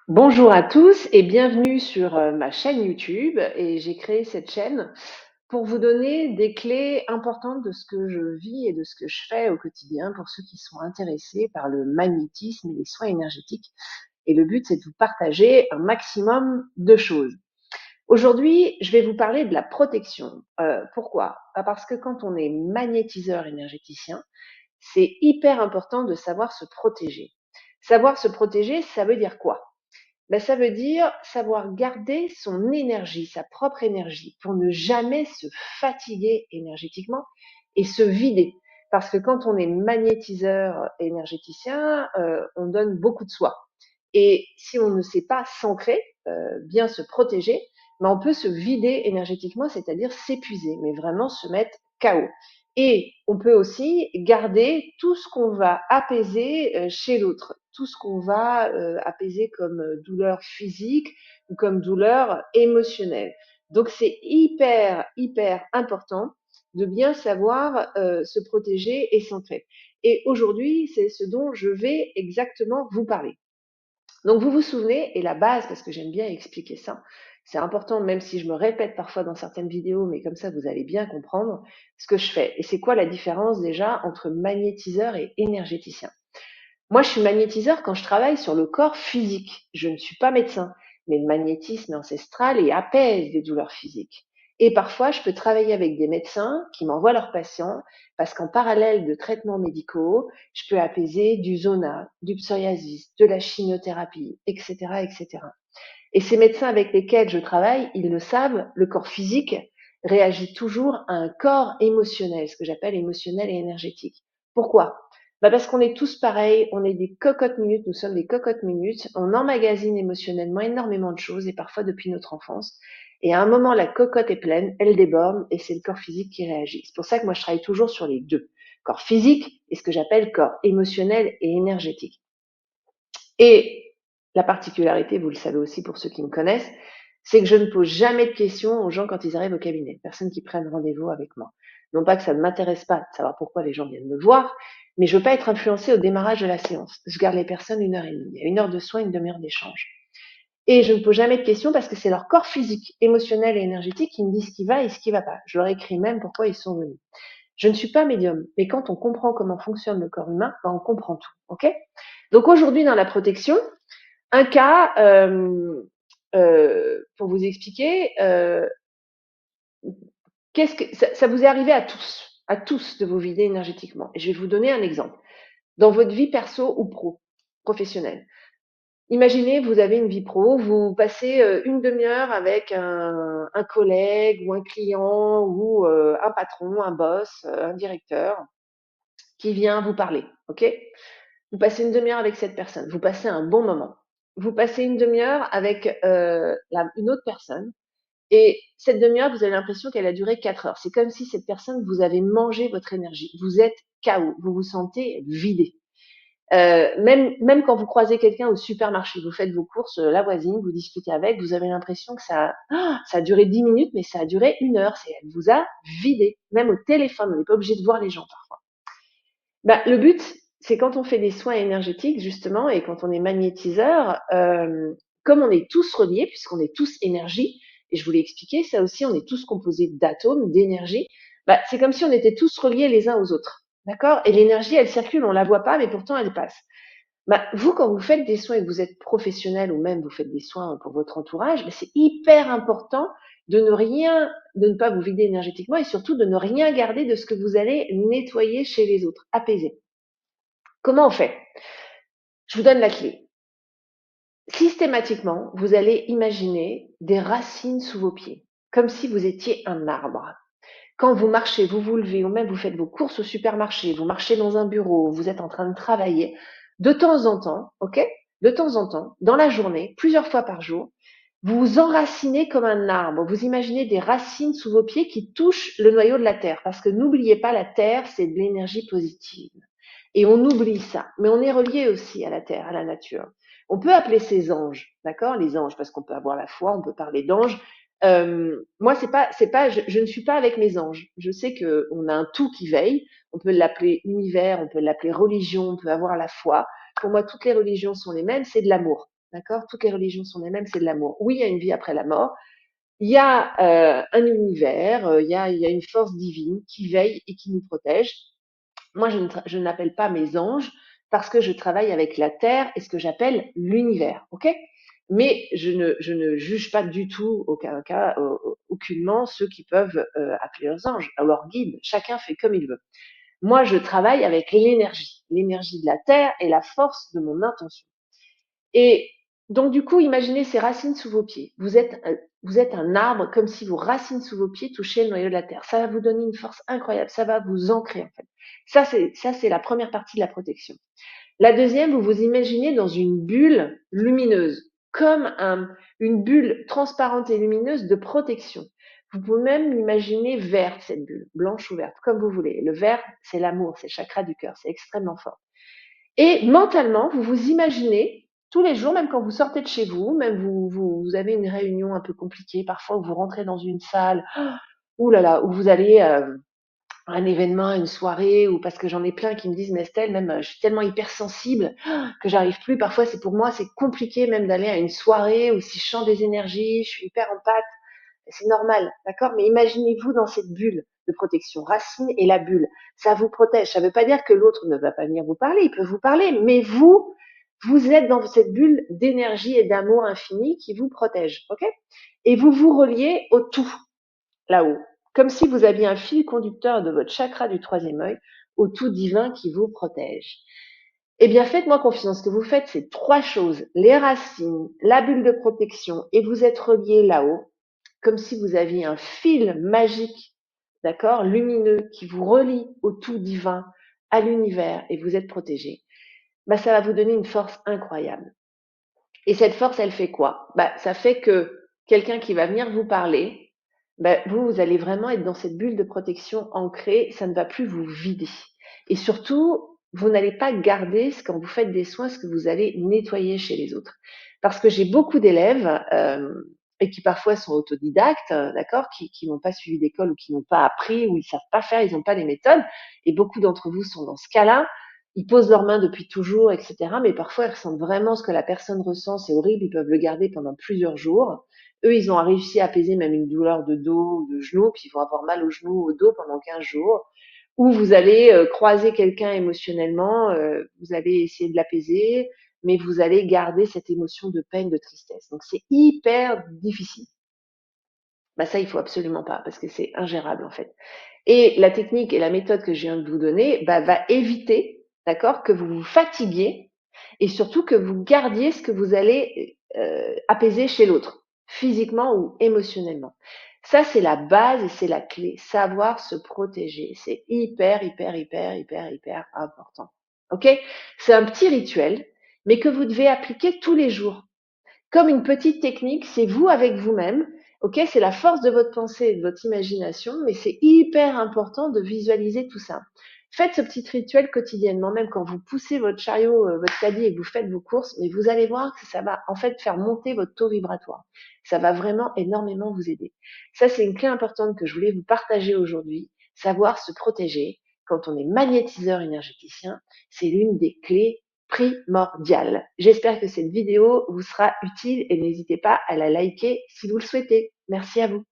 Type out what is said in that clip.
Bonjour à tous et bienvenue sur ma chaîne YouTube. Et j'ai créé cette chaîne pour vous donner des clés importantes de ce que je vis et de ce que je fais au quotidien pour ceux qui sont intéressés par le magnétisme et les soins énergétiques. Et le but, c'est de vous partager un maximum de choses. Aujourd'hui, je vais vous parler de la protection. Pourquoi? Parce que quand on est magnétiseur énergéticien, c'est hyper important de savoir se protéger. Savoir se protéger, ça veut dire quoi? Ben, ça veut dire savoir garder son énergie, sa propre énergie, pour ne jamais se fatiguer énergétiquement et se vider. Parce que quand on est magnétiseur énergéticien, on donne beaucoup de soi. Et si on ne sait pas s'ancrer, bien se protéger, ben on peut se vider énergétiquement, c'est-à-dire s'épuiser, mais vraiment se mettre KO. Et on peut aussi garder tout ce qu'on va apaiser chez l'autre, tout ce qu'on va apaiser comme douleur physique ou comme douleur émotionnelle. Donc c'est hyper important de bien savoir se protéger et s'ancrer. Et aujourd'hui, c'est ce dont je vais exactement vous parler. Donc vous vous souvenez, et la base, parce que j'aime bien expliquer ça, c'est important, même si je me répète parfois dans certaines vidéos, mais comme ça vous allez bien comprendre ce que je fais. Et c'est quoi la différence déjà entre magnétiseur et énergéticien? Moi, je suis magnétiseur quand je travaille sur le corps physique. Je ne suis pas médecin, mais le magnétisme est ancestral et apaise des douleurs physiques. Et parfois, je peux travailler avec des médecins qui m'envoient leurs patients parce qu'en parallèle de traitements médicaux, je peux apaiser du zona, du psoriasis, de la chimiothérapie, etc., etc. Et ces médecins avec lesquels je travaille, ils le savent, le corps physique réagit toujours à un corps émotionnel, ce que j'appelle émotionnel et énergétique. Pourquoi? Parce qu'on est tous pareils, on est des cocottes minutes, nous sommes des cocottes minutes, on emmagasine émotionnellement énormément de choses et parfois depuis notre enfance. Et à un moment, la cocotte est pleine, elle déborde et c'est le corps physique qui réagit. C'est pour ça que moi, je travaille toujours sur les deux. Corps physique et ce que j'appelle corps émotionnel et énergétique. Et la particularité, vous le savez aussi pour ceux qui me connaissent, c'est que je ne pose jamais de questions aux gens quand ils arrivent au cabinet. Personne qui prenne rendez-vous avec moi. Non pas que ça ne m'intéresse pas de savoir pourquoi les gens viennent me voir, mais je ne veux pas être influencée au démarrage de la séance. Je garde les personnes 1 heure et demie. Il y a 1 heure de soins, une demi-heure d'échange. Et je ne pose jamais de questions parce que c'est leur corps physique, émotionnel et énergétique qui me dit ce qui va et ce qui ne va pas. Je leur écris même pourquoi ils sont venus. Je ne suis pas médium, mais quand on comprend comment fonctionne le corps humain, on comprend tout. Ok? Donc aujourd'hui, dans la protection, un cas, pour vous expliquer, qu'est-ce que ça vous est arrivé à tous de vous vider énergétiquement. Et je vais vous donner un exemple. Dans votre vie perso ou professionnelle. Imaginez, vous avez une vie pro, vous passez une demi-heure avec un collègue ou un client ou un patron, un boss, un directeur qui vient vous parler. Ok? Vous passez une demi-heure avec cette personne, vous passez un bon moment. Vous passez une demi-heure avec une autre personne et cette demi-heure, vous avez l'impression qu'elle a duré 4 heures. C'est comme si cette personne, vous avez mangé votre énergie. Vous êtes KO, vous vous sentez vidé. Même quand vous croisez quelqu'un au supermarché, vous faites vos courses, la voisine, vous discutez avec, vous avez l'impression que ça a duré 10 minutes, mais ça a duré 1 heure. Elle vous a vidé. Même au téléphone, on n'est pas obligé de voir les gens parfois. Le but, c'est quand on fait des soins énergétiques, justement, et quand on est magnétiseur, comme on est tous reliés, puisqu'on est tous énergie, et je vous l'ai expliqué, ça aussi, on est tous composés d'atomes, d'énergie, c'est comme si on était tous reliés les uns aux autres. D'accord? Et l'énergie, elle circule, on la voit pas, mais pourtant, elle passe. Vous, quand vous faites des soins et que vous êtes professionnel ou même vous faites des soins pour votre entourage, c'est hyper important de ne pas vous vider énergétiquement et surtout de ne rien garder de ce que vous allez nettoyer chez les autres, apaiser. Comment on fait? Je vous donne la clé. Systématiquement, vous allez imaginer des racines sous vos pieds, comme si vous étiez un arbre. Quand vous marchez, vous vous levez ou même vous faites vos courses au supermarché, vous marchez dans un bureau, vous êtes en train de travailler, de temps en temps, ok? De temps en temps, dans la journée, plusieurs fois par jour, vous vous enracinez comme un arbre. Vous imaginez des racines sous vos pieds qui touchent le noyau de la terre. Parce que n'oubliez pas, la terre, c'est de l'énergie positive. Et on oublie ça. Mais on est relié aussi à la terre, à la nature. On peut appeler ces anges, d'accord? Les anges, parce qu'on peut avoir la foi, on peut parler d'anges. Moi, je ne suis pas avec mes anges. Je sais qu'on a un tout qui veille. On peut l'appeler univers, on peut l'appeler religion, on peut avoir la foi. Pour moi, toutes les religions sont les mêmes, c'est de l'amour. d'accord? Toutes les religions sont les mêmes, c'est de l'amour. Oui, il y a une vie après la mort. Il y a un univers, il y a une force divine qui veille et qui nous protège. Moi, je n'appelle pas mes anges parce que je travaille avec la Terre et ce que j'appelle l'univers, ok? Mais je ne juge pas du tout, aucun cas, aucunement ceux qui peuvent appeler leurs anges, leurs guides. Chacun fait comme il veut. Moi, je travaille avec l'énergie de la Terre et la force de mon intention. Et donc, du coup, imaginez ces racines sous vos pieds. Vous êtes un arbre comme si vos racines sous vos pieds touchaient le noyau de la terre. Ça va vous donner une force incroyable. Ça va vous ancrer, en fait. Ça, c'est la première partie de la protection. La deuxième, vous vous imaginez dans une bulle lumineuse, comme une bulle transparente et lumineuse de protection. Vous pouvez même l'imaginer verte, cette bulle, blanche ou verte, comme vous voulez. Le vert, c'est l'amour, c'est le chakra du cœur, c'est extrêmement fort. Et mentalement, vous vous imaginez tous les jours, même quand vous sortez de chez vous, même vous avez une réunion un peu compliquée, parfois où vous rentrez dans une salle, ouh là là, où vous allez à un événement, à une soirée, ou parce que j'en ai plein qui me disent, mais Estelle, même je suis tellement hypersensible que j'arrive plus. Parfois, c'est pour moi, c'est compliqué même d'aller à une soirée où si je sens des énergies, je suis hyper en pâte. C'est normal, d'accord? Mais imaginez-vous dans cette bulle de protection, racine et la bulle. Ça vous protège. Ça ne veut pas dire que l'autre ne va pas venir vous parler. Il peut vous parler, mais vous êtes dans cette bulle d'énergie et d'amour infini qui vous protège, ok? Et vous vous reliez au tout, là-haut. Comme si vous aviez un fil conducteur de votre chakra du troisième œil au tout divin qui vous protège. Eh bien, faites-moi confiance. Ce que vous faites, c'est trois choses. Les racines, la bulle de protection et vous êtes relié là-haut comme si vous aviez un fil magique, d'accord, lumineux, qui vous relie au tout divin, à l'univers, et vous êtes protégé, bah, ça va vous donner une force incroyable. Et cette force, elle fait quoi? Bah, ça fait que quelqu'un qui va venir vous parler, bah, vous allez vraiment être dans cette bulle de protection ancrée, ça ne va plus vous vider. Et surtout, vous n'allez pas garder, quand vous faites des soins, ce que vous allez nettoyer chez les autres. Parce que j'ai beaucoup d'élèves, et qui parfois sont autodidactes, d'accord, qui n'ont pas suivi d'école ou qui n'ont pas appris, ou ils savent pas faire, ils n'ont pas les méthodes. Et beaucoup d'entre vous sont dans ce cas-là. Ils posent leurs mains depuis toujours, etc. Mais parfois, ils ressentent vraiment ce que la personne ressent. C'est horrible. Ils peuvent le garder pendant plusieurs jours. Eux, ils ont réussi à apaiser même une douleur de dos ou de genou, puis ils vont avoir mal au genou ou au dos pendant 15 jours. Ou vous allez croiser quelqu'un émotionnellement, vous allez essayer de l'apaiser, mais vous allez garder cette émotion de peine, de tristesse. Donc c'est hyper difficile. Bah ça, il faut absolument pas, parce que c'est ingérable en fait. Et la technique et la méthode que je viens de vous donner bah, va éviter, d'accord, que vous vous fatiguiez et surtout que vous gardiez ce que vous allez apaiser chez l'autre, physiquement ou émotionnellement. Ça, c'est la base et c'est la clé. Savoir se protéger. C'est hyper, hyper, hyper, hyper, hyper important. OK? C'est un petit rituel, mais que vous devez appliquer tous les jours comme une petite technique, c'est vous avec vous-même. Ok, c'est la force de votre pensée et de votre imagination, mais c'est hyper important de visualiser tout ça. Faites ce petit rituel quotidiennement, même quand vous poussez votre chariot, votre caddie et que vous faites vos courses, mais vous allez voir que ça va en fait faire monter votre taux vibratoire. Ça va vraiment énormément vous aider. Ça, c'est une clé importante que je voulais vous partager aujourd'hui. Savoir se protéger quand on est magnétiseur énergéticien, c'est l'une des clés primordial. J'espère que cette vidéo vous sera utile et n'hésitez pas à la liker si vous le souhaitez. Merci à vous.